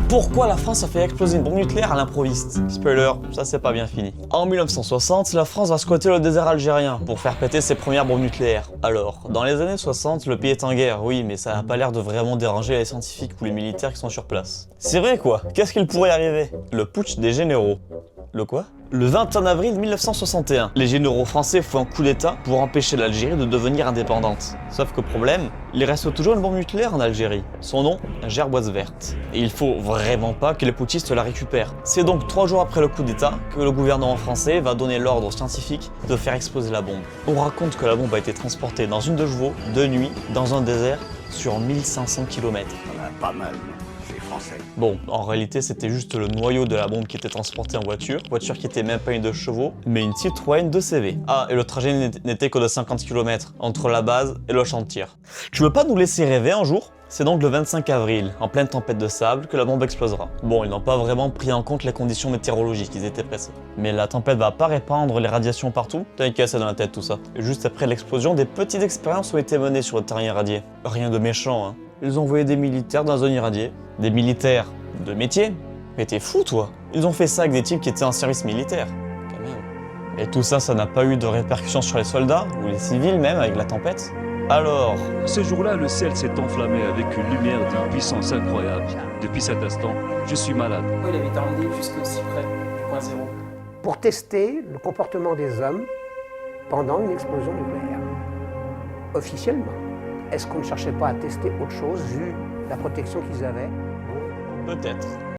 Pourquoi la France a fait exploser une bombe nucléaire à l'improviste? Spoiler, ça c'est pas bien fini. En 1960, la France va squatter le désert algérien pour faire péter ses premières bombes nucléaires. Alors, dans les années 60, le pays est en guerre, oui, mais ça n'a pas l'air de vraiment déranger les scientifiques ou les militaires qui sont sur place. C'est vrai quoi, qu'est-ce qu'il pourrait arriver? Le putsch des généraux. Le quoi? Le 21 avril 1961, les généraux français font un coup d'état pour empêcher l'Algérie de devenir indépendante. Sauf que problème, il reste toujours une bombe nucléaire en Algérie. Son nom, Gerboise verte. Et il faut vraiment pas que les putschistes la récupèrent. C'est donc 3 jours après le coup d'état que le gouvernement français va donner l'ordre aux scientifiques de faire exploser la bombe. On raconte que la bombe a été transportée dans une 2 chevaux, de nuit, dans un désert, sur 1500 km. Pas mal, c'est français. Bon, en réalité, c'était juste le noyau de la bombe qui était transporté en voiture qui était même pas une 2 chevaux, mais une Citroën 2CV. Ah, et le trajet n'était que de 50 km entre la base et le champ de tir. Tu veux pas nous laisser rêver un jour? C'est donc le 25 avril, en pleine tempête de sable, que la bombe explosera. Bon, ils n'ont pas vraiment pris en compte les conditions météorologiques, ils étaient pressés. Mais la tempête va pas répandre les radiations partout, t'inquiète, c'est dans la tête tout ça. Et juste après l'explosion, des petites expériences ont été menées sur le terrain irradié. Rien de méchant, hein. Ils ont envoyé des militaires dans la zone irradiée. Des militaires de métier? Mais t'es fou toi? Ils ont fait ça avec des types qui étaient en service militaire. Quand même. Et tout ça, ça n'a pas eu de répercussions sur les soldats, ou les civils même, avec la tempête? Alors... Ce jour-là, le ciel s'est enflammé avec une lumière d'une puissance incroyable. Depuis cet instant, je suis malade. Pourquoi il avait été emmené jusque si près du point zéro? Pour tester le comportement des hommes pendant une explosion nucléaire. Officiellement. Est-ce qu'on ne cherchait pas à tester autre chose vu la protection qu'ils avaient? peut-être.